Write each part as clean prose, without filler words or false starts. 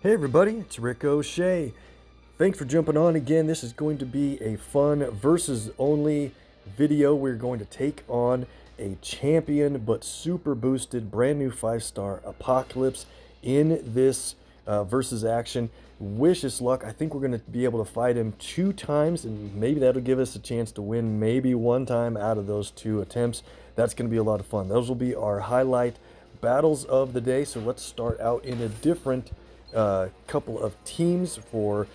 Hey everybody, it's Rick OShay. Thanks for jumping on again. This is going to be a fun versus only video. We're going to take on a champion but super boosted brand new 5-star Apocalypse in this versus action. Wish us luck. I think we're going to be able to fight him 2 times, and maybe that'll give us a chance to win maybe 1 time out of those 2 attempts. That's going to be a lot of fun. Those will be our highlight battles of the day. So let's start out in a different couple of teams for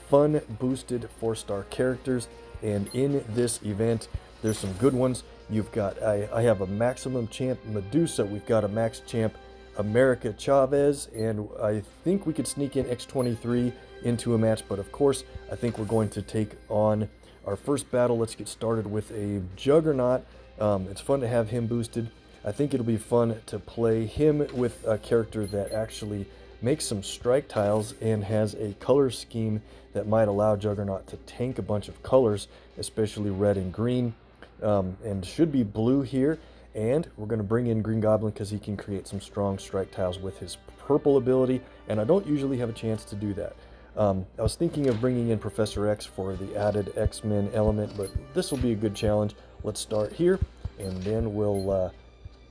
fun boosted 4-star characters. And in this event, there's some good ones. You've got, I have a maximum champ Medusa. We've got a max champ America Chavez, and I think we could sneak in X23 into a match, but of course I think we're going to take on our first battle. Let's get started with a Juggernaut. It's fun to have him boosted. I think it'll be fun to play him with a character that actually makes some strike tiles and has a color scheme that might allow Juggernaut to tank a bunch of colors, especially red and green, and should be blue here. And we're going to bring in Green Goblin because he can create some strong strike tiles with his purple ability, and I don't usually have a chance to do that. I was thinking of bringing in Professor X for the added X-Men element, but this will be a good challenge. Let's start here, and then we'll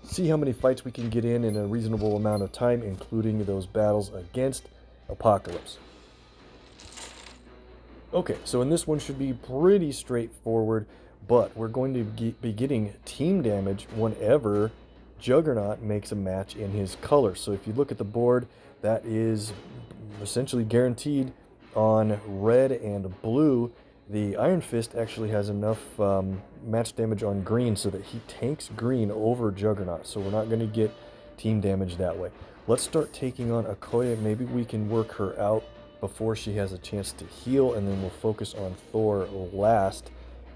see how many fights we can get in a reasonable amount of time, including those battles against Apocalypse. Okay, so in this one should be pretty straightforward, but we're going to be getting team damage whenever Juggernaut makes a match in his color. So if you look at the board, that is essentially guaranteed on red and blue. The Iron Fist actually has enough match damage on green so that he tanks green over Juggernaut, so we're not going to get team damage that way. Let's start taking on Okoye. Maybe we can work her out before she has a chance to heal, and then we'll focus on Thor last.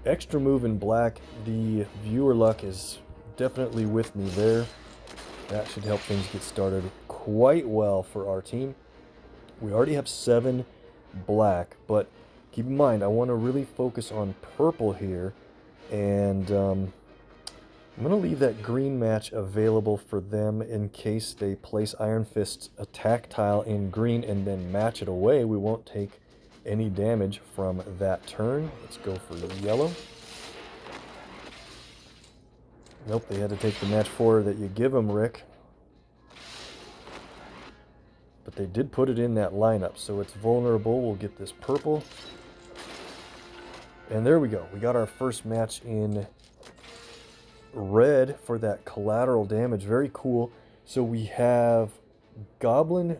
Extra move in black. The viewer luck is definitely with me there. That should help things get started quite well for our team. We already have 7 black, but keep in mind, I want to really focus on purple here, and I'm going to leave that green match available for them in case they place Iron Fist's attack tile in green and then match it away. We won't take any damage from that turn. Let's go for yellow. Nope, they had to take the match 4 that you give them, Rick. But they did put it in that lineup, so it's vulnerable. We'll get this purple. And there we go. We got our first match in red for that collateral damage. Very cool. So we have Goblin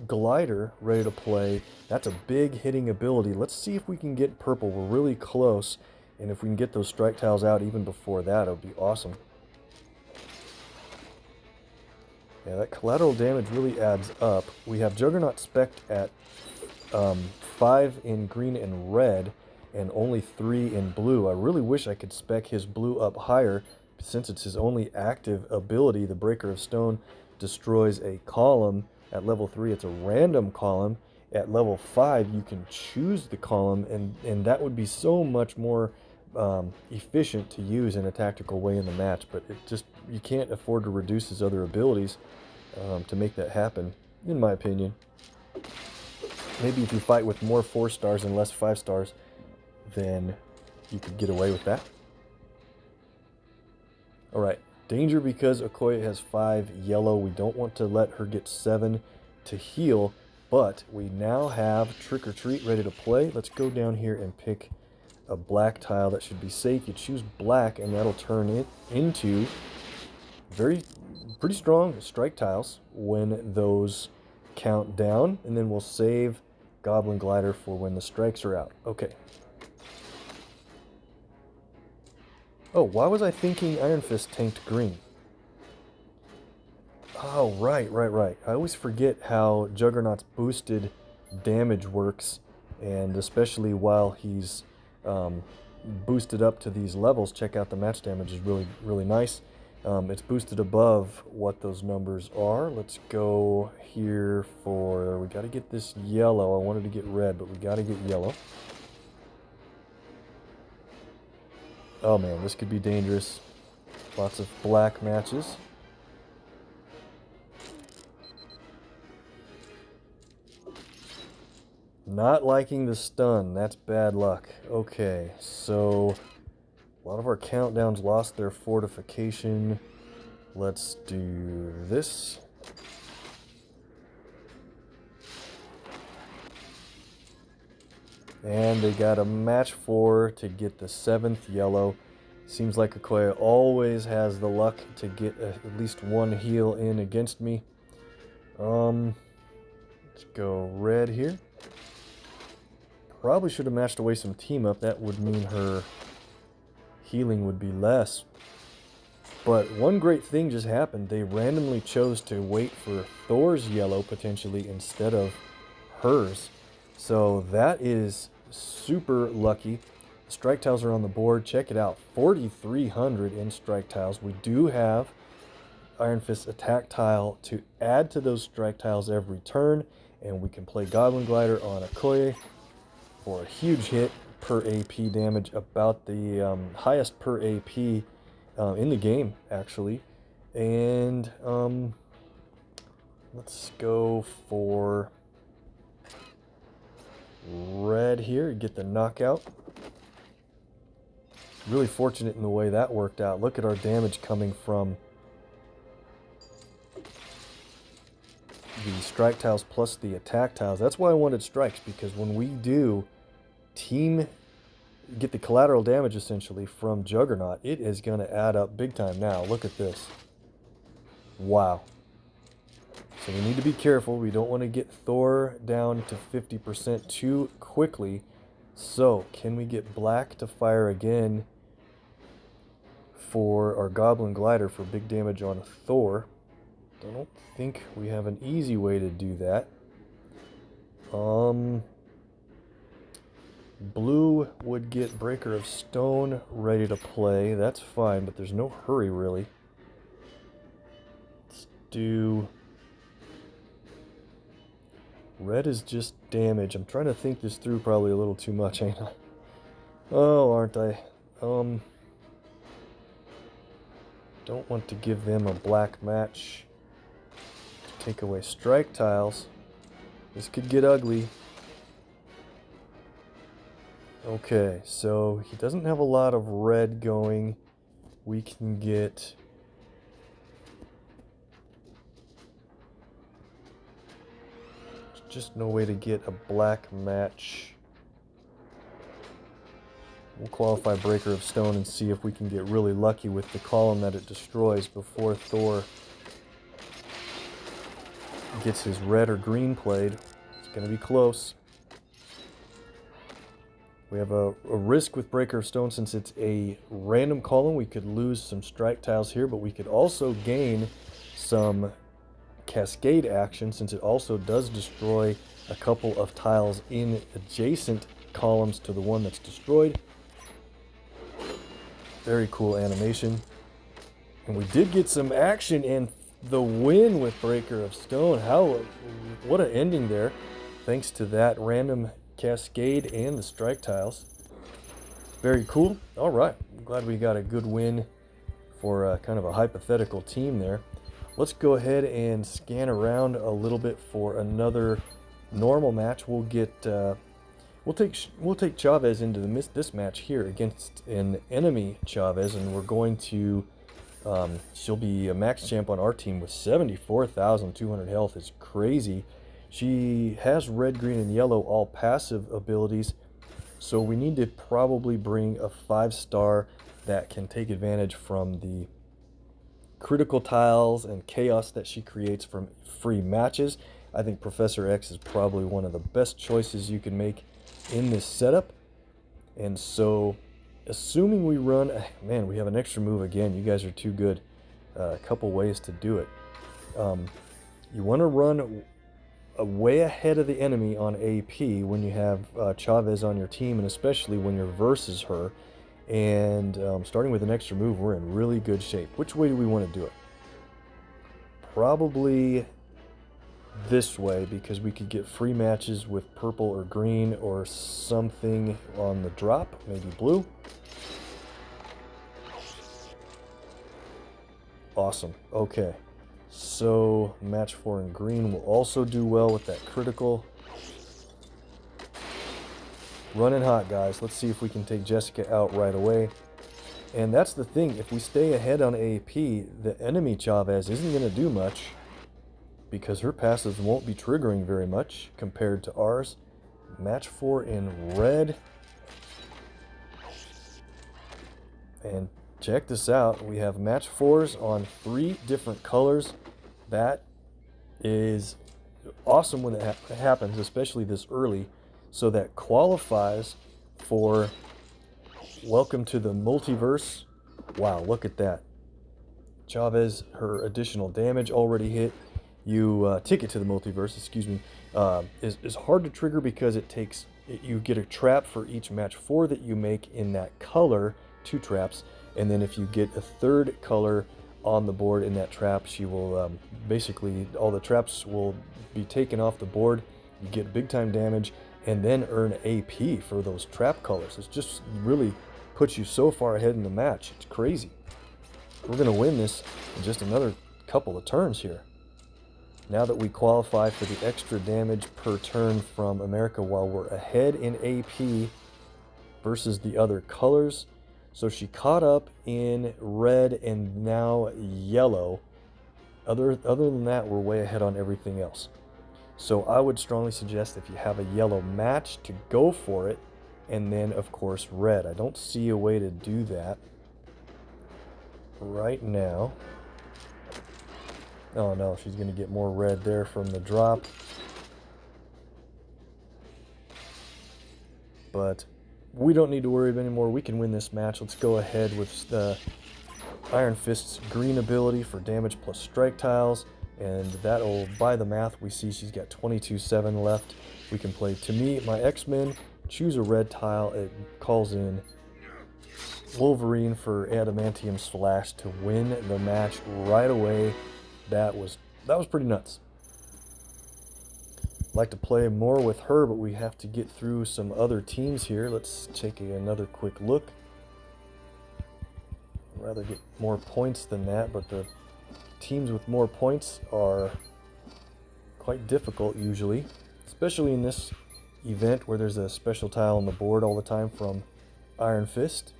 Glider ready to play. That's a big hitting ability. Let's see if we can get purple. We're really close. And if we can get those strike tiles out even before that, it would be awesome. Yeah, that collateral damage really adds up. We have Juggernaut spec'd at 5 in green and red, and only 3 in blue. I really wish I could spec his blue up higher, since it's his only active ability. The Breaker of Stone destroys a column. At level 3, it's a random column. At level 5, you can choose the column, and that would be so much more efficient to use in a tactical way in the match. But it just, you can't afford to reduce his other abilities to make that happen, in my opinion. Maybe if you fight with more 4 stars and less 5 stars, then you could get away with that. Alright, danger because Okoye has 5 yellow. We don't want to let her get 7 to heal, but we now have Trick or Treat ready to play. Let's go down here and pick a black tile. That should be safe. You choose black, and that'll turn it into pretty strong strike tiles when those count down, and then we'll save Goblin Glider for when the strikes are out. Okay. Oh, why was I thinking Iron Fist tanked green? Oh, right. I always forget how Juggernaut's boosted damage works, and especially while he's boosted up to these levels. Check out the match damage is really nice. It's boosted above what those numbers are. Let's go here for, we got to get this yellow. I wanted to get red, but we got to get yellow. Oh man, this could be dangerous. Lots of black matches. Not liking the stun. That's bad luck. Okay, so a lot of our countdowns lost their fortification. Let's do this. And they got a match 4 to get the 7th yellow. Seems like Okoye always has the luck to get at least one heal in against me. Let's go red here. Probably should have matched away some team up. That would mean her healing would be less. But one great thing just happened. They randomly chose to wait for Thor's yellow potentially instead of hers. So that is super lucky. Strike tiles are on the board. Check it out. 4,300 in strike tiles. We do have Iron Fist attack tile to add to those strike tiles every turn. And we can play Goblin Glider on Okoye for a huge hit per AP damage. About the highest per AP in the game, actually. And let's go for red here, get the knockout. Really fortunate in the way that worked out. Look at our damage coming from the strike tiles plus the attack tiles. That's why I wanted strikes, because when we do team get the collateral damage essentially from Juggernaut, it is going to add up big time. Now, look at this. Wow. So we need to be careful. We don't want to get Thor down to 50% too quickly. So, can we get black to fire again for our Goblin Glider for big damage on Thor? I don't think we have an easy way to do that. Blue would get Breaker of Stone ready to play. That's fine, but there's no hurry really. Let's do... red is just damage. I'm trying to think this through probably a little too much, ain't I? Oh, aren't I? Don't want to give them a black match. Take away strike tiles. This could get ugly. Okay, so he doesn't have a lot of red going. We can get... just no way to get a black match. We'll qualify Breaker of Stone and see if we can get really lucky with the column that it destroys before Thor gets his red or green played. It's going to be close. We have a risk with Breaker of Stone since it's a random column. We could lose some strike tiles here, but we could also gain some cascade action since it also does destroy a couple of tiles in adjacent columns to the one that's destroyed. Very cool animation. And we did get some action and the win with Breaker of Stone. What an ending there. Thanks to that random cascade and the strike tiles. Very cool. All right. I'm glad we got a good win for kind of a hypothetical team there. Let's go ahead and scan around a little bit for another normal match. We'll get we'll take Chavez into this match here against an enemy Chavez, and we're going to she'll be a max champ on our team with 74,200 health. It's crazy. She has red, green, and yellow, all passive abilities, so we need to probably bring a 5-star that can take advantage from the critical tiles and chaos that she creates from free matches. I think Professor X is probably one of the best choices you can make in this setup. And so, assuming we run... man, we have an extra move again. You guys are too good. A couple ways to do it. You want to run way ahead of the enemy on AP when you have Chavez on your team, and especially when you're versus her. And starting with an extra move, we're in really good shape. Which way do we want to do it? Probably this way, because we could get free matches with purple or green or something on the drop, maybe blue. Awesome. Okay, so match 4 in green will also do well with that critical. Running hot, guys. Let's see if we can take Jessica out right away. And that's the thing. If we stay ahead on AP, the enemy Chavez isn't going to do much because her passives won't be triggering very much compared to ours. Match 4 in red. And check this out. We have match 4s on 3 different colors. That is awesome when it happens, especially this early. So that qualifies for welcome to the multiverse. Wow, look at that. Chavez, her additional damage already hit. You ticket to the multiverse, excuse me, is hard to trigger because it takes, you get a trap for each match 4 that you make in that color, 2 traps, and then if you get a 3rd color on the board in that trap, she will basically, all the traps will be taken off the board. You get big time damage and then earn AP for those trap colors. It's just really puts you so far ahead in the match. It's crazy. We're going to win this in just another couple of turns here. Now that we qualify for the extra damage per turn from America while we're ahead in AP versus the other colors. So she caught up in red and now yellow. Other than that, we're way ahead on everything else. So I would strongly suggest if you have a yellow match to go for it, and then of course red. I don't see a way to do that right now. Oh no, she's going to get more red there from the drop. But we don't need to worry anymore. We can win this match. Let's go ahead with the Iron Fist's green ability for damage plus strike tiles. And that'll, by the math, we see she's got 22/7 left. We can play, to me, my X-Men, choose a red tile. It calls in Wolverine for Adamantium Slash to win the match right away. That was pretty nuts. I'd like to play more with her, but we have to get through some other teams here. Let's take another quick look. I'd rather get more points than that, but the teams with more points are quite difficult usually, especially in this event where there's a special tile on the board all the time from Iron Fist.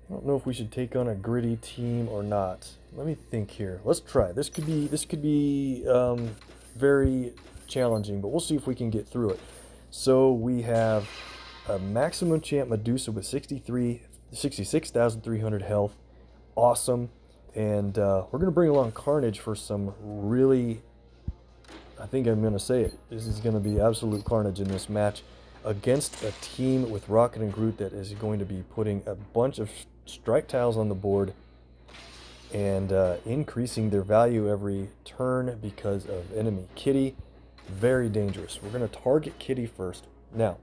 I don't know if we should take on a gritty team or not. Let me think here. Let's try. This could be very challenging, but we'll see if we can get through it. So we have a maximum champ Medusa with 66,300 health. Awesome. And we're going to bring along Carnage for some really, I think I'm going to say it, this is going to be absolute carnage in this match against a team with Rocket and Groot that is going to be putting a bunch of strike tiles on the board and increasing their value every turn because of enemy Kitty. Very dangerous. We're going to target Kitty first. Now,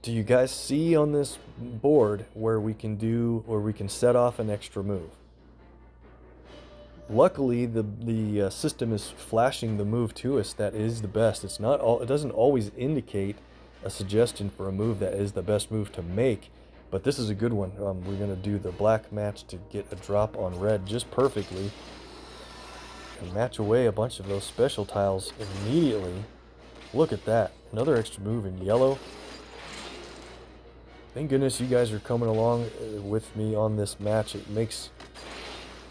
do you guys see on this board where we can set off an extra move? Luckily, the system is flashing the move to us that is the best. It doesn't always indicate a suggestion for a move that is the best move to make, but this is a good one. We're going to do the black match to get a drop on red just perfectly and match away a bunch of those special tiles immediately. Look at that. Another extra move in yellow. Thank goodness you guys are coming along with me on this match. It makes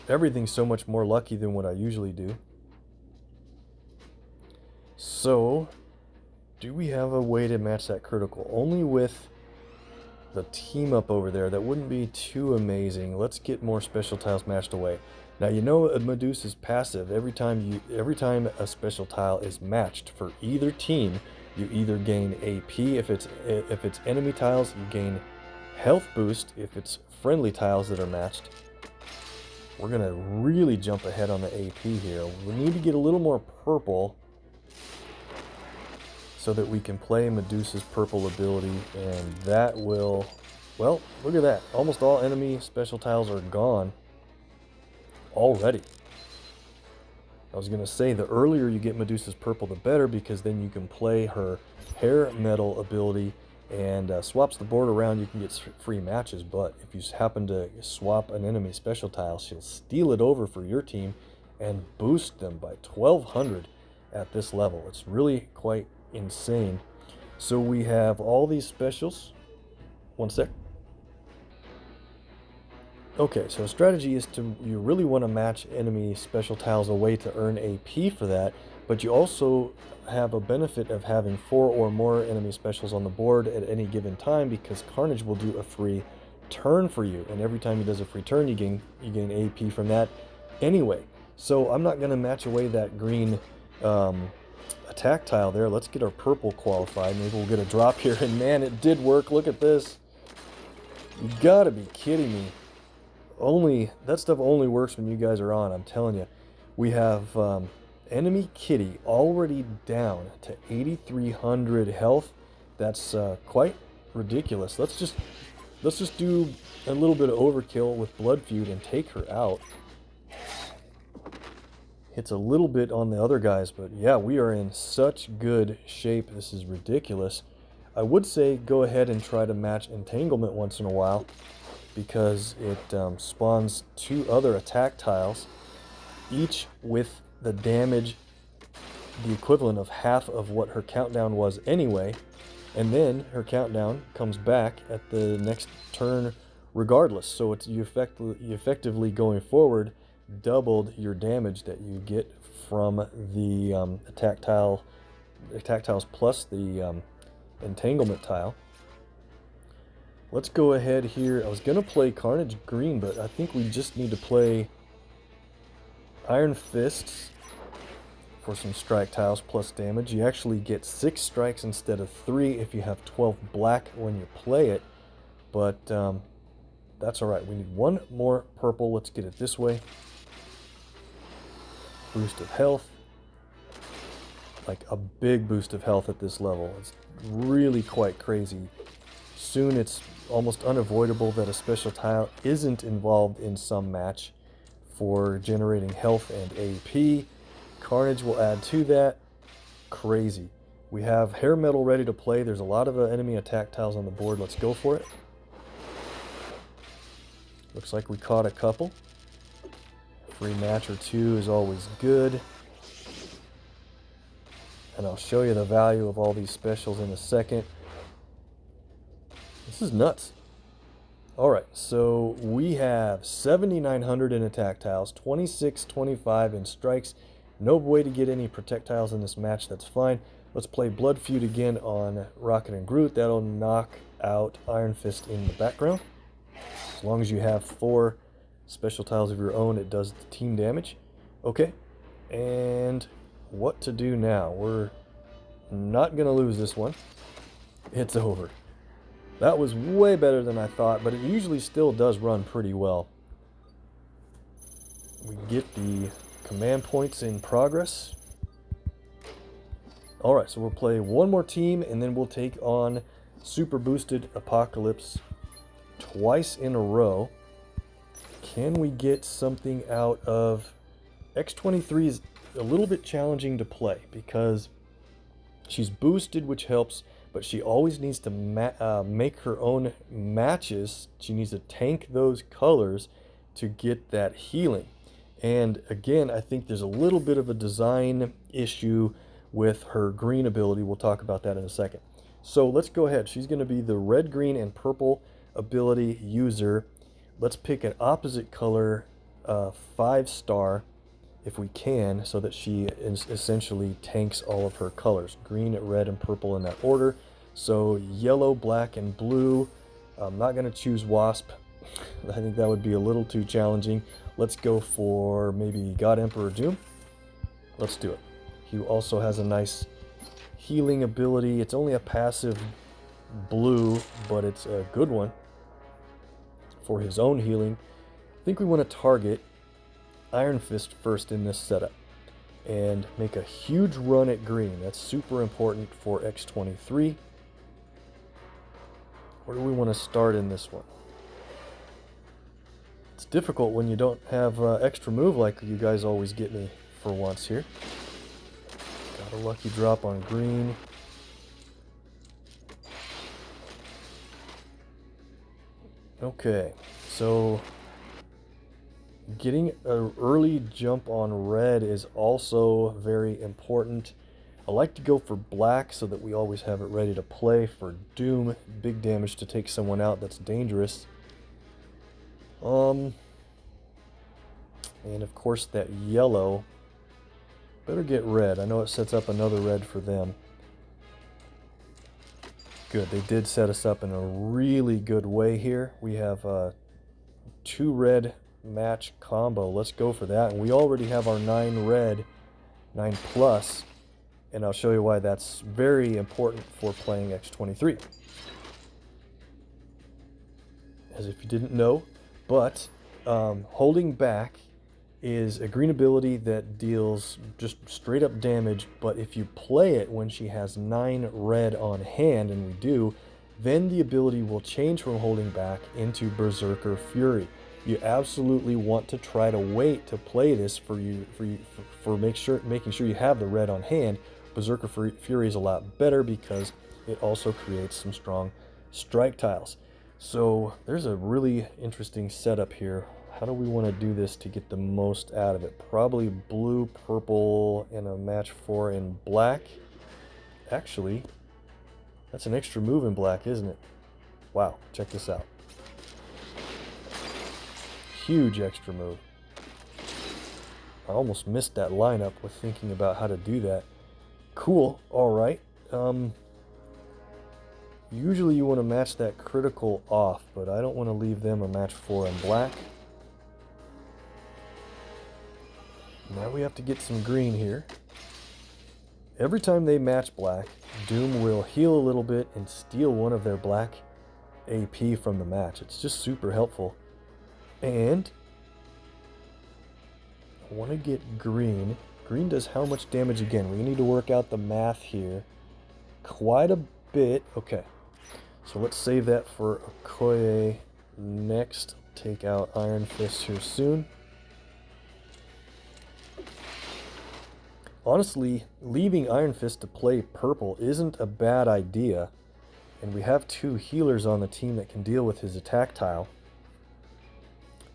everything so much more lucky than what I usually do. So, do we have a way to match that critical? Only with the team up over there. That wouldn't be too amazing. Let's get more special tiles matched away. Now, you know Medusa's passive. Every time a special tile is matched for either team, you either gain AP if it's enemy tiles, you gain health boost if it's friendly tiles that are matched. We're going to really jump ahead on the AP here. We need to get a little more purple so that we can play Medusa's purple ability, and that will, well, look at that. Almost all enemy special tiles are gone already. I was going to say the earlier you get Medusa's purple, the better, because then you can play her hair metal ability and swaps the board around. You can get free matches, but if you happen to swap an enemy special tile, she'll steal it over for your team and boost them by 1200 at this level. It's really quite insane. So we have all these specials. One sec. Okay, so strategy is you really want to match enemy special tiles away to earn AP for that, but you also have a benefit of having 4 or more enemy specials on the board at any given time, because Carnage will do a free turn for you, and every time he does a free turn you gain AP from that anyway. So I'm not going to match away that green attack tile there. Let's get our purple qualified. Maybe we'll get a drop here, and man, it did work. Look at this. You gotta be kidding me. That stuff only works when you guys are on, I'm telling you. We have enemy kitty already down to 8,300 health. That's quite ridiculous. Let's just do a little bit of overkill with Blood Feud and take her out. Hits a little bit on the other guys, but yeah, we are in such good shape. This is ridiculous. I would say go ahead and try to match Entanglement once in a while, because it spawns 2 other attack tiles, each with the damage, the equivalent of half of what her countdown was anyway, and then her countdown comes back at the next turn regardless. So it's you effectively going forward doubled your damage that you get from the attack tiles plus the entanglement tile. Let's go ahead here. I was going to play Carnage green, but I think we just need to play Iron Fists for some strike tiles plus damage. You actually get 6 strikes instead of 3 if you have 12 black when you play it, but that's alright. We need 1 more purple. Let's get it this way. Boost of health. Like a big boost of health at this level. It's really quite crazy. Soon it's almost unavoidable that a special tile isn't involved in some match for generating health and AP. Carnage will add to that. Crazy. We have Hair Metal ready to play. There's a lot of enemy attack tiles on the board. Let's go for it. Looks like we caught a couple. Free match or 2 is always good. And I'll show you the value of all these specials in a second. This is nuts. Alright, so we have 7,900 in attack tiles, 2625 in strikes. No way to get any projectiles in this match, that's fine. Let's play Blood Feud again on Rocket and Groot. That'll knock out Iron Fist in the background. As long as you have 4 special tiles of your own, it does the team damage. Okay, and what to do now? We're not going to lose this one. It's over. That was way better than I thought, but it usually still does run pretty well. We get the command points in progress. Alright, so we'll play one more team, and then we'll take on Super Boosted Apocalypse twice in a row. Can we get something out of... X-23 is a little bit challenging to play because she's boosted, which helps, but she always needs to make her own matches. She needs to tank those colors to get that healing. And again, I think there's a little bit of a design issue with her green ability. We'll talk about that in a second. So let's go ahead. She's going to be the red, green, and purple ability user. Let's pick an opposite color 5-star if we can, so that she essentially tanks all of her colors. Green, red, and purple in that order. So yellow, black, and blue. I'm not going to choose Wasp. I think that would be a little too challenging. Let's go for maybe God Emperor Doom. Let's do it. He also has a nice healing ability. It's only a passive blue, but it's a good one for his own healing. I think we want to target Iron Fist first in this setup and make a huge run at green. That's super important for X-23. Where do we want to start in this one? It's difficult when you don't have extra move like you guys always get me for once here. Got a lucky drop on green. Okay, so Getting an early jump on red is also very important. I like to go for black so that we always have it ready to play for Doom. Big damage to take someone out that's dangerous. And of course that yellow. Better get red. I know it sets up another red for them. Good, they did set us up in a really good way here. We have a 2 red match combo. Let's go for that. And we already have our 9 red, 9 plus. And I'll show you why that's very important for playing X23. As if you didn't know, but holding back is a green ability that deals just straight up damage, but if you play it when she has 9 red on hand, and we do, then the ability will change from holding back into Berserker Fury. You absolutely want to try to wait to play this for making sure you have the red on hand. Berserker Fury is a lot better because it also creates some strong strike tiles. So there's a really interesting setup here. How do we want to do this to get the most out of it? Probably blue, purple, and a match 4 in black. Actually, that's an extra move in black, isn't it? Wow, check this out. Huge extra move. I almost missed that lineup with thinking about how to do that. Cool, alright. Usually you want to match that critical off, but I don't want to leave them a match 4 in black. Now we have to get some green here. Every time they match black, Doom will heal a little bit and steal one of their black AP from the match. It's just super helpful. And I want to get green. Green does how much damage again? We need to work out the math here. Quite a bit. Okay. So let's save that for Okoye next. Take out Iron Fist here soon. Honestly, leaving Iron Fist to play purple isn't a bad idea. And we have 2 healers on the team that can deal with his attack tile.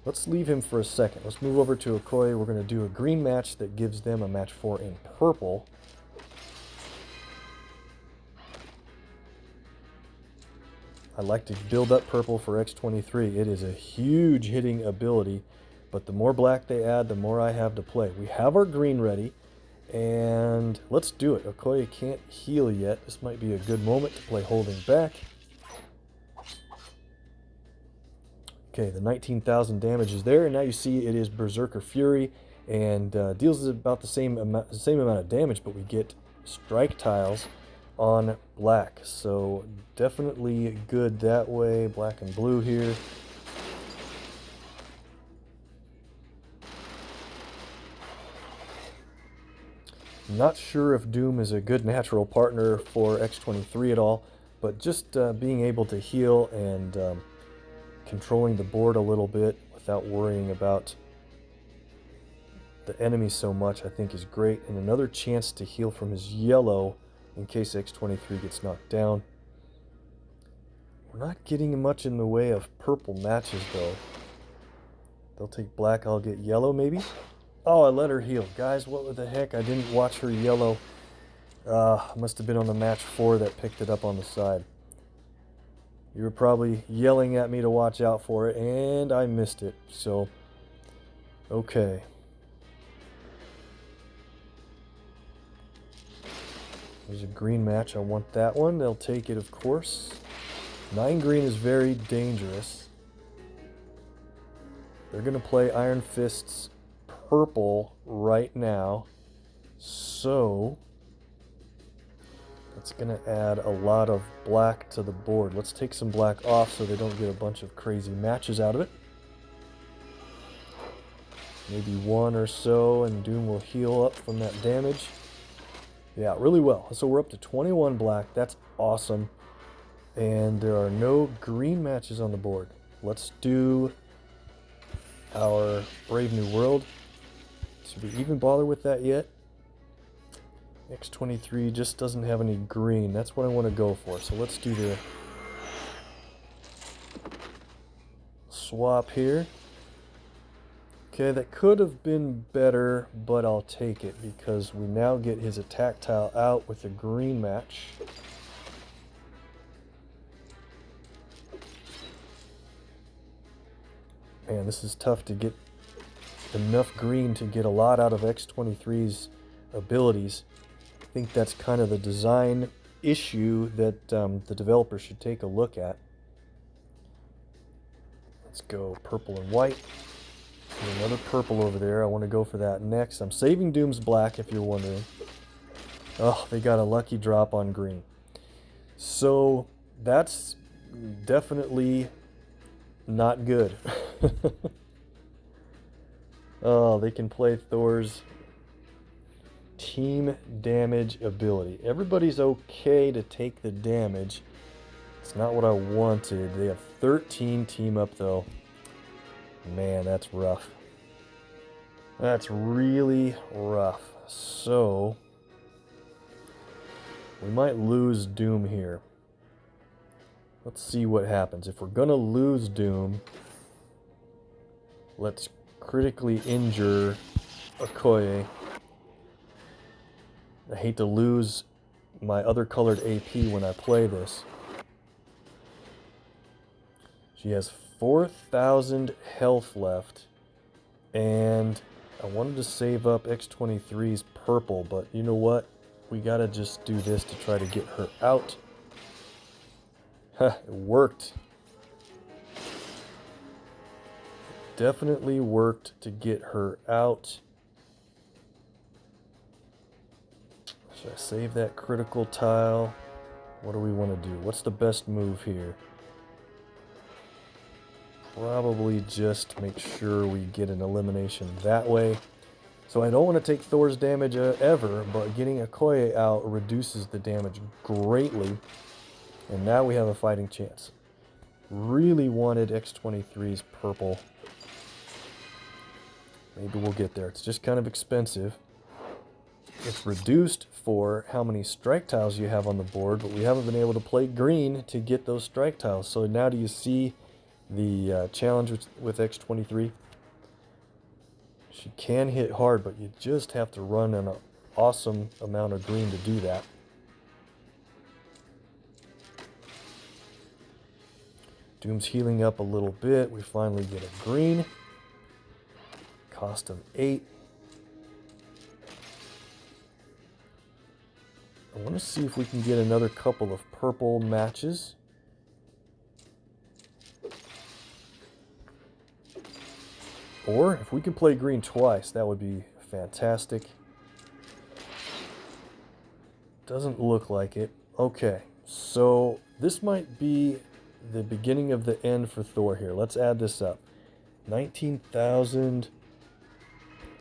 Let's leave him for a second. Let's move over to Okoye. We're going to do a green match that gives them a match 4 in purple. I like to build up purple for X23. It is a huge hitting ability, but the more black they add, the more I have to play. We have our green ready, and let's do it. Okoye can't heal yet. This might be a good moment to play holding back. Okay, the 19,000 damage is there, and now you see it is Berserker Fury, and deals about the same amount of damage, but we get strike tiles on black, so definitely good that way. Black and blue here. Not sure if Doom is a good natural partner for X23 at all, but just being able to heal and controlling the board a little bit without worrying about the enemy so much, I think is great. And another chance to heal from his yellow in case X23 gets knocked down. We're not getting much in the way of purple matches though. They'll take black, I'll get yellow maybe. Oh, I let her heal. Guys, what the heck? I didn't watch her yellow. Must have been on the match 4 that picked it up on the side. You were probably yelling at me to watch out for it, and I missed it. So, okay. There's a green match. I want that one. They'll take it, of course. 9 green is very dangerous. They're going to play Iron Fists purple right now. So that's going to add a lot of black to the board. Let's take some black off so they don't get a bunch of crazy matches out of it. Maybe 1 or so, and Doom will heal up from that damage. Yeah, really well. So we're up to 21 black. That's awesome. And there are no green matches on the board. Let's do our Brave New World. Should we even bother with that yet? X23 just doesn't have any green. That's what I want to go for. So let's do the swap here. Okay, that could have been better, but I'll take it because we now get his attack tile out with a green match. Man, this is tough to get enough green to get a lot out of X23's abilities. I think that's kind of the design issue that the developer should take a look at. Let's go purple and white. Another purple over there. I want to go for that next. I'm saving Doom's black if you're wondering. Oh, they got a lucky drop on green. So that's definitely not good. Oh, they can play Thor's team damage ability. Everybody's okay to take the damage. It's not what I wanted. They have 13 team up though. Man, that's rough. That's really rough. So we might lose Doom here. Let's see what happens. If we're gonna lose Doom, let's critically injure Okoye. I hate to lose my other colored AP when I play this. She has 4,000 health left, and I wanted to save up X23's purple, but you know what? We gotta just do this to try to get her out. It worked. Definitely worked to get her out. Should I save that critical tile? What do we want to do? What's the best move here? Probably just make sure we get an elimination that way. So I don't want to take Thor's damage ever, but getting Okoye out reduces the damage greatly. And now we have a fighting chance. Really wanted X23's purple. Maybe we'll get there. It's just kind of expensive. It's reduced for how many strike tiles you have on the board, but we haven't been able to play green to get those strike tiles. So now do you see the challenge with X23? She can hit hard, but you just have to run an awesome amount of green to do that. Doom's healing up a little bit. We finally get a green. Cost of 8. I want to see if we can get another couple of purple matches. Or if we can play green twice, that would be fantastic. Doesn't look like it. Okay, so this might be the beginning of the end for Thor here. Let's add this up. 19,000.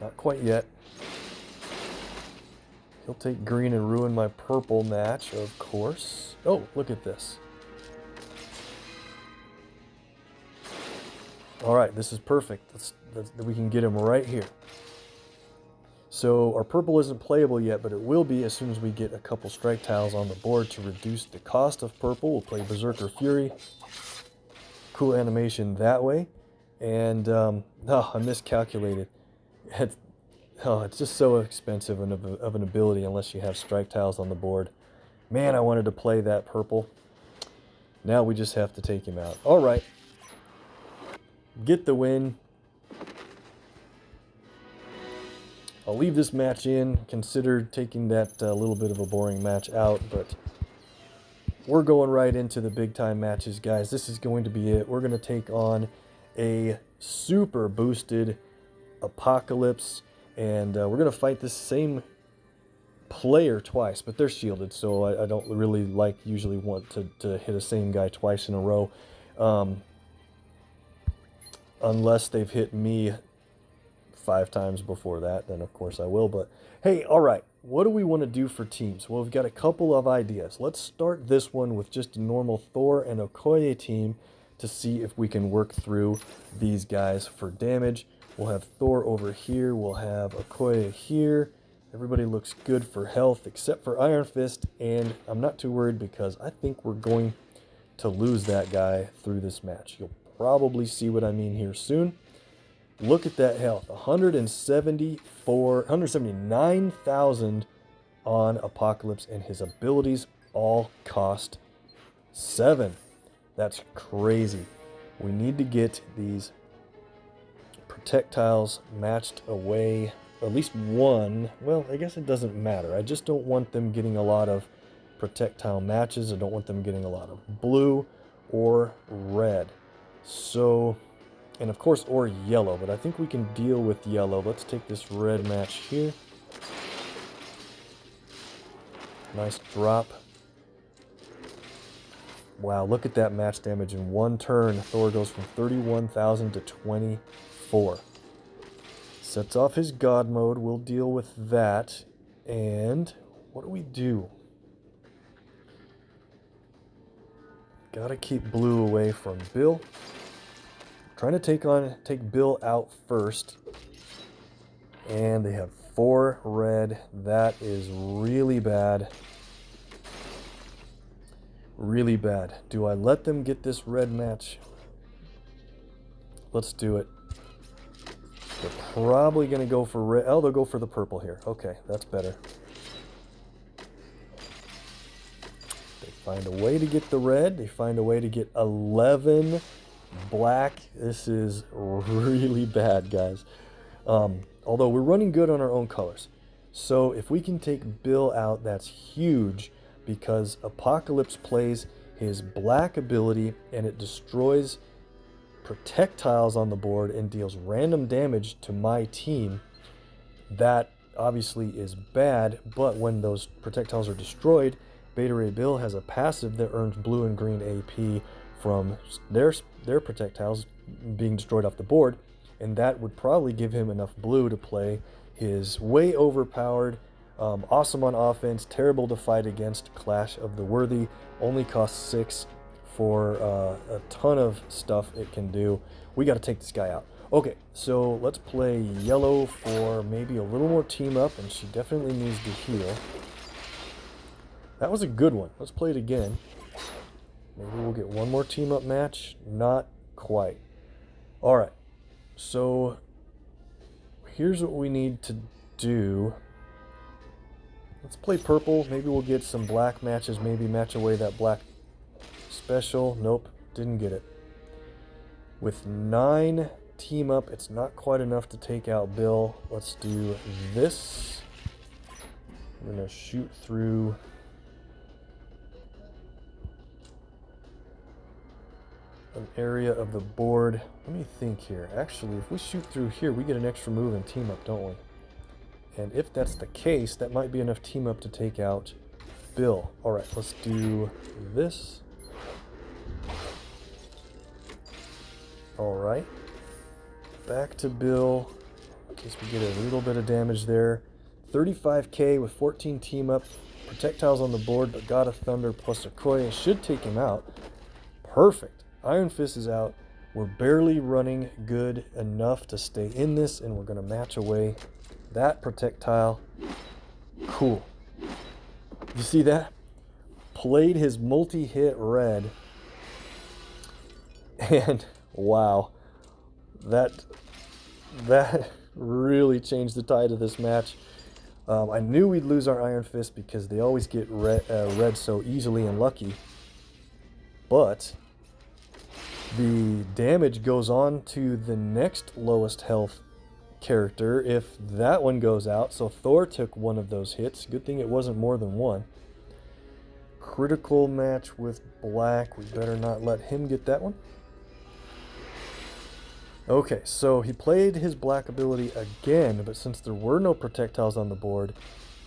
Not quite yet. He'll take green and ruin my purple match, of course. Oh, look at this. All right, this is perfect. We can get him right here. So our purple isn't playable yet, but it will be as soon as we get a couple strike tiles on the board to reduce the cost of purple. We'll play Berserker Fury. Cool animation that way. And, I miscalculated. It's just so expensive of an ability unless you have strike tiles on the board. Man, I wanted to play that purple. Now we just have to take him out. All right. Get the win. I'll leave this match in. Considered taking that little bit of a boring match out, but we're going right into the big time matches, guys. This is going to be it. We're going to take on a super boosted Apocalypse, and we're going to fight this same player twice, but they're shielded, so I don't really usually want to hit a same guy twice in a row, unless they've hit me 5 times before that, then of course I will. But hey, all right, what do we want to do for teams? Well, we've got a couple of ideas. Let's start this one with just a normal Thor and Okoye team to see if we can work through these guys for damage. We'll have Thor over here, we'll have Okoye here. Everybody looks good for health except for Iron Fist, and I'm not too worried because I think we're going to lose that guy through this match. You'll probably see what I mean here soon. Look at that health. 179,000 on Apocalypse, and his abilities all cost 7. That's crazy. We need to get these projectiles matched away, at least one. Well, I guess it doesn't matter. I just don't want them getting a lot of projectile matches. I don't want them getting a lot of blue or red. So, and of course, or yellow, but I think we can deal with yellow. Let's take this red match here. Nice drop. Wow, look at that match damage in one turn. Thor goes from 31,000 to 24. Sets off his God mode. We'll deal with that. And what do we do? Gotta keep blue away from Bill. Trying to take Bill out first. And they have 4 red. That is really bad. Really bad. Do I let them get this red match? Let's do it. They're probably going to go for red. Oh, they'll go for the purple here. Okay, that's better. They find a way to get the red. They find a way to get 11 black. This is really bad, guys. Although we're running good on our own colors. So if we can take Bill out, that's huge, because Apocalypse plays his black ability and it destroys projectiles on the board and deals random damage to my team. That obviously is bad, but when those projectiles are destroyed, Beta Ray Bill has a passive that earns blue and green AP from their projectiles being destroyed off the board, and that would probably give him enough blue to play his way overpowered, awesome on offense, terrible to fight against Clash of the Worthy. Only costs 6 for a ton of stuff it can do. We got to take this guy out. Okay, so let's play yellow for maybe a little more team up, and she definitely needs to heal. That was a good one. Let's play it again. Maybe we'll get one more team up match. Not quite. All right, so here's what we need to do. Let's play purple. Maybe we'll get some black matches. Maybe match away that black special. Nope, didn't get it. With 9 team up, it's not quite enough to take out Bill. Let's do this. I'm gonna shoot through an area of the board. Let me think here. Actually, if we shoot through here, we get an extra move and team up, don't we? And if that's the case, that might be enough team up to take out Bill. All right, let's do this. All right, back to Bill, in case we get a little bit of damage there. 35k with 14 team up, projectiles on the board, but God of Thunder plus Okoye should take him out. Perfect. Iron Fist is out. We're barely running good enough to stay in this, and we're going to match away that projectile. Cool. You see that? Played his multi-hit red, and wow, that really changed the tide of this match. I knew we'd lose our Iron Fist because they always get red so easily and lucky, but the damage goes on to the next lowest health character if that one goes out. So Thor took one of those hits. Good thing it wasn't more than one. Critical match with black. We better not let him get that one. Okay, so he played his black ability again, but since there were no projectiles on the board,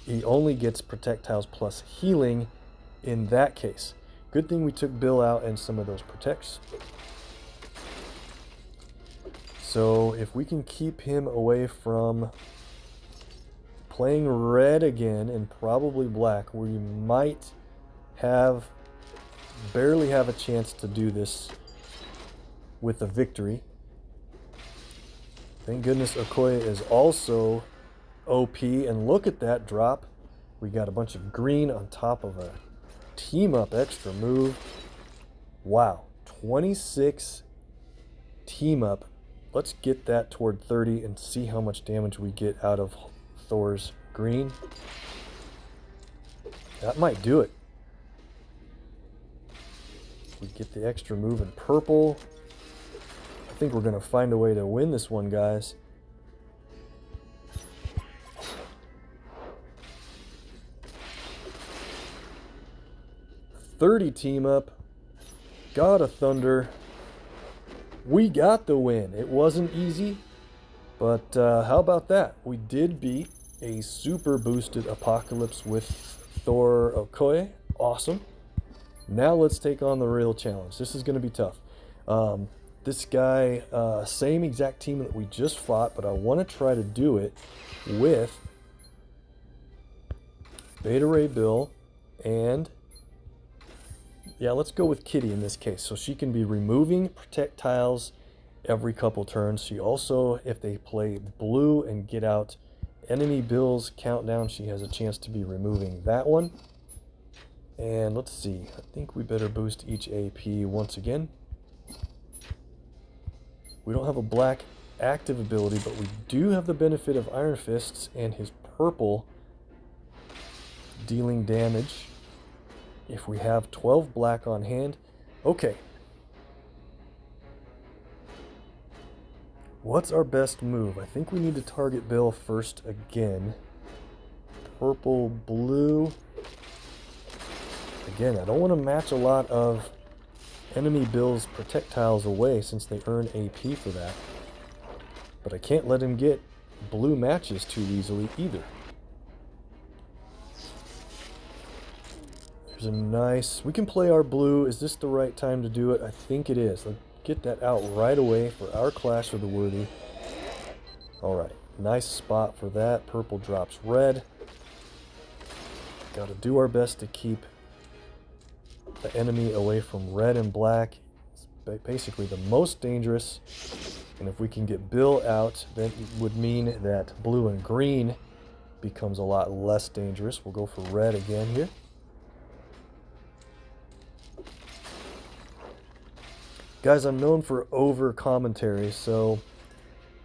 he only gets projectiles plus healing in that case. Good thing we took Bill out and some of those protects. So if we can keep him away from playing red again and probably black, we might barely have a chance to do this with a victory. Thank goodness Okoye is also OP, and look at that drop. We got a bunch of green on top of a team up extra move. Wow, 26 team up let's get that toward 30 and see how much damage we get out of Thor's green. That might do it. We get the extra move in purple. I think we're going to find a way to win this one, guys. "30 team up. God of Thunder. We got the win. It wasn't easy, but how about that? We did beat a super boosted Apocalypse with Thor Okoye. Awesome. Now let's take on the real challenge. This is going to be tough. This guy, same exact team that we just fought, but I want to try to do it with Beta Ray Bill and, yeah, let's go with Kitty in this case. So she can be removing projectiles every couple turns. She also, if they play blue and get out enemy Bill's countdown, she has a chance to be removing that one. And let's see, I think we better boost each AP once again. We don't have a black active ability, but we do have the benefit of Iron Fists and his purple dealing damage if we have 12 black on hand. Okay. What's our best move? I think we need to target Bill first again. Purple, blue. Again, I don't want to match a lot of enemy Bill's projectiles away since they earn AP for that. But I can't let him get blue matches too easily either. There's a nice... We can play our blue. Is this the right time to do it? I think it is. Let's get that out right away for our Clash of the Worthy. Alright, nice spot for that. Purple drops red. Gotta do our best to keep the enemy away from red and black. It's basically the most dangerous. And if we can get Bill out, then it would mean that blue and green becomes a lot less dangerous. We'll go for red again here. Guys, I'm known for over commentary, so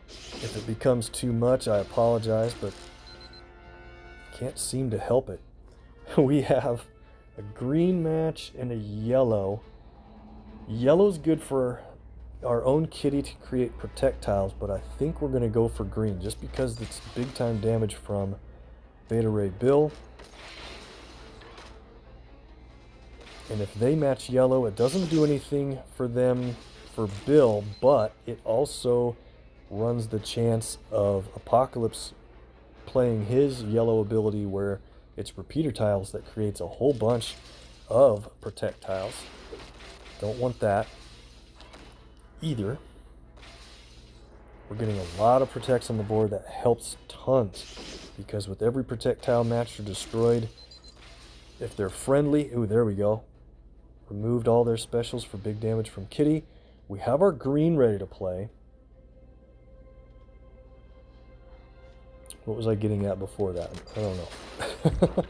if it becomes too much, I apologize, but can't seem to help it. We have a green match and a yellow. Yellow's good for our own Kitty to create projectiles, but I think we're going to go for green just because it's big time damage from Beta Ray Bill. And if they match yellow, it doesn't do anything for them for Bill, but it also runs the chance of Apocalypse playing his yellow ability where it's repeater tiles that creates a whole bunch of projectiles. Don't want that either. We're getting a lot of protects on the board. That helps tons because with every projectile matched or destroyed, if they're friendly, ooh, there we go. Removed all their specials for big damage from Kitty. We have our green ready to play. What was I getting at before that? I don't know.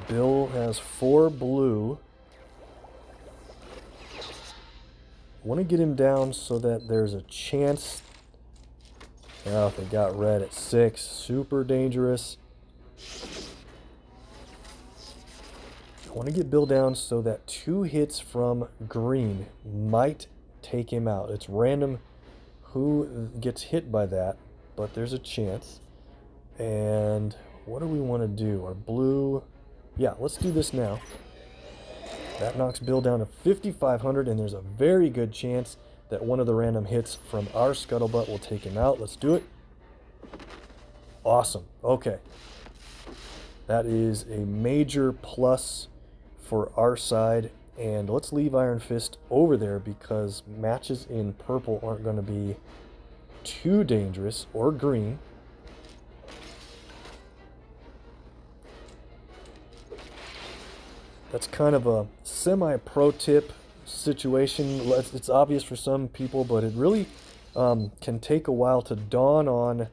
Bill has 4 blue. I want to get him down so that there's a chance. Oh, they got red at 6. Super dangerous. I want to get Bill down so that 2 hits from green might take him out. It's random who gets hit by that, but there's a chance. And what do we want to do? Our blue... Yeah, let's do this now. That knocks Bill down to 5,500, and there's a very good chance that one of the random hits from our scuttlebutt will take him out. Let's do it. Awesome. Okay. That is a major plus for our side. And let's leave Iron Fist over there because matches in purple aren't going to be too dangerous, or green. That's kind of a semi-pro tip situation. It's obvious for some people, but it really can take a while to dawn on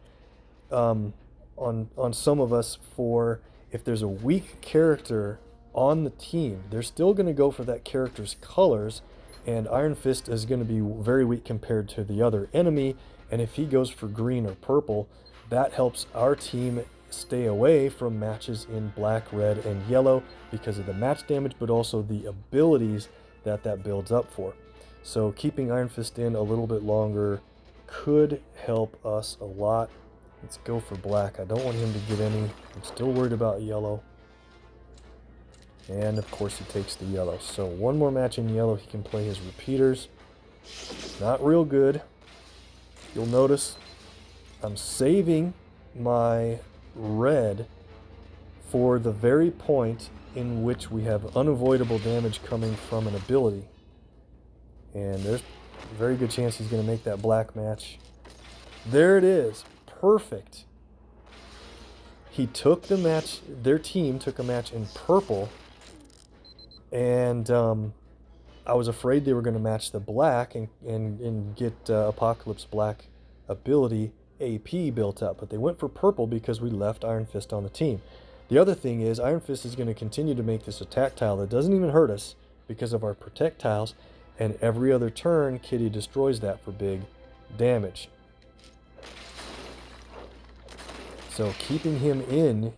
some of us. For if there's a weak character on the team, they're still going to go for that character's colors, and Iron Fist is going to be very weak compared to the other enemy, and if he goes for green or purple, that helps our team stay away from matches in black, red, and yellow because of the match damage, but also the abilities that that builds up for. So keeping Iron Fist in a little bit longer could help us a lot. Let's go for black. I don't want him to get any. I'm still worried about yellow. And of course he takes the yellow. So one more match in yellow, he can play his repeaters. Not real good. You'll notice I'm saving my red for the very point in which we have unavoidable damage coming from an ability. And there's a very good chance he's going to make that black match. There it is. Perfect. He took the match, their team took a match in purple, and I was afraid they were going to match the black and get Apocalypse Black ability AP built up, but they went for purple because we left Iron Fist on the team. The other thing is Iron Fist is going to continue to make this attack tile that doesn't even hurt us because of our protect tiles, and every other turn Kitty destroys that for big damage. So keeping him in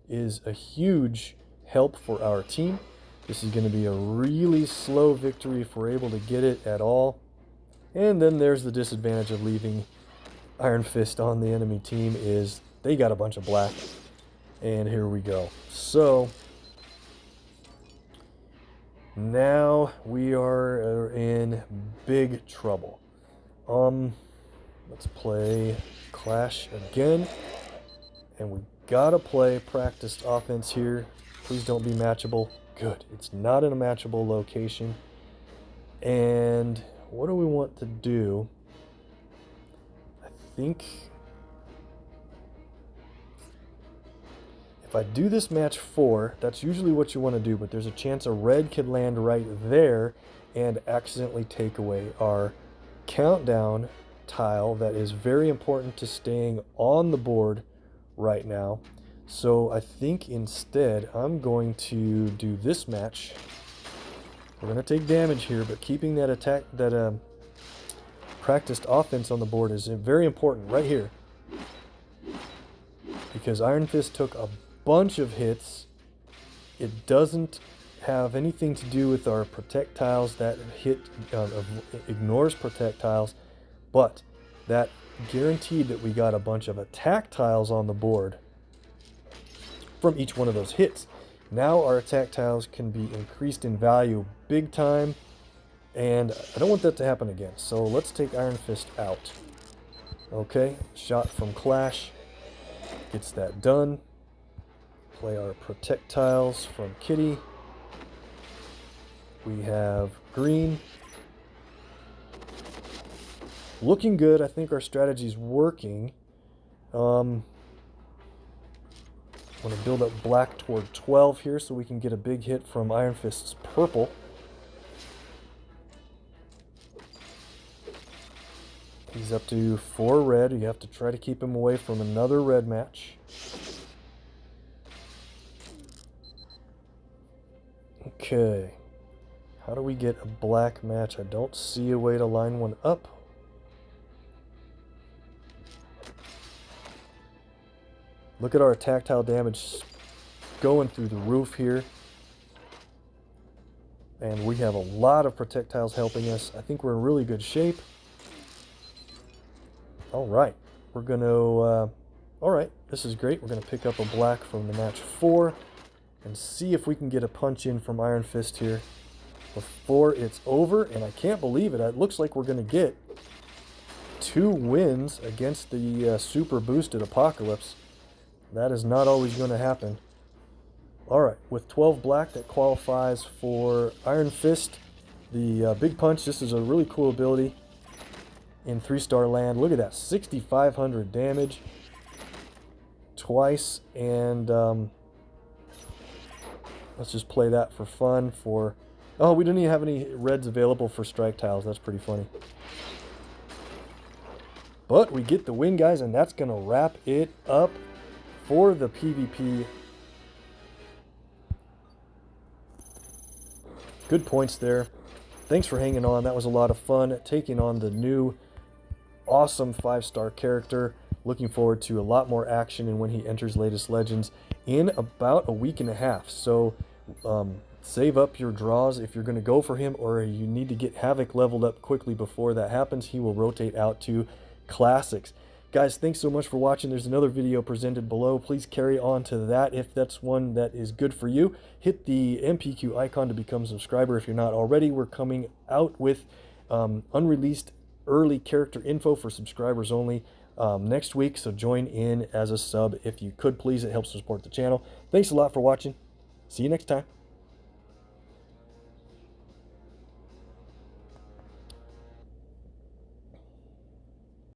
is a huge help for our team. This is going to be a really slow victory if we're able to get it at all. And then there's the disadvantage of leaving Iron Fist on the enemy team is they got a bunch of black. And here we go. So now we are in big trouble. Let's play Clash again. And we gotta play practiced offense here. Please don't be matchable. Good. It's not in a matchable location. And what do we want to do? I think if I do this match 4, that's usually what you want to do, but there's a chance a red could land right there and accidentally take away our countdown tile that is very important to staying on the board right now. So I think instead I'm going to do this match. We're going to take damage here, but keeping that attack, that practiced offense on the board is very important right here. Because Iron Fist took a bunch of hits. It doesn't have anything to do with our projectiles. That hit ignores projectiles, but that guaranteed that we got a bunch of attack tiles on the board from each one of those hits. Now our attack tiles can be increased in value big time, and I don't want that to happen again. So let's take Iron Fist out. Okay, shot from Clash gets that done. Play our projectiles from Kitty. We have green. Looking good. I think our strategy's working. I'm going to build up black toward 12 here so we can get a big hit from Iron Fist's purple. He's up to 4 red. You have to try to keep him away from another red match. Okay. How do we get a black match? I don't see a way to line one up. Look at our tactile damage going through the roof here. And we have a lot of projectiles helping us. I think we're in really good shape. All right. We're going to... all right. This is great. We're going to pick up a black from the match 4 and see if we can get a punch in from Iron Fist here before it's over. And I can't believe it. It looks like we're going to get 2 wins against the super boosted Apocalypse. That is not always going to happen. Alright, with 12 black, that qualifies for Iron Fist. The Big Punch, this is a really cool ability in 3-star land. Look at that, 6,500 damage twice. And let's just play that for fun. Oh, we didn't even have any reds available for strike tiles. That's pretty funny. But we get the win, guys, and that's going to wrap it up for the PvP. Good points there. Thanks for hanging on. That was a lot of fun taking on the new awesome 5-star character. Looking forward to a lot more action and when he enters latest legends in about a week and a half. So save up your draws if you're going to go for him, or you need to get Havoc leveled up quickly before that happens. He will rotate out to classics. Guys, thanks so much for watching. There's another video presented below. Please carry on to that if that's one that is good for you. Hit the MPQ icon to become a subscriber if you're not already. We're coming out with unreleased early character info for subscribers only next week, so join in as a sub if you could, please. It helps to support the channel. Thanks a lot for watching. See you next time.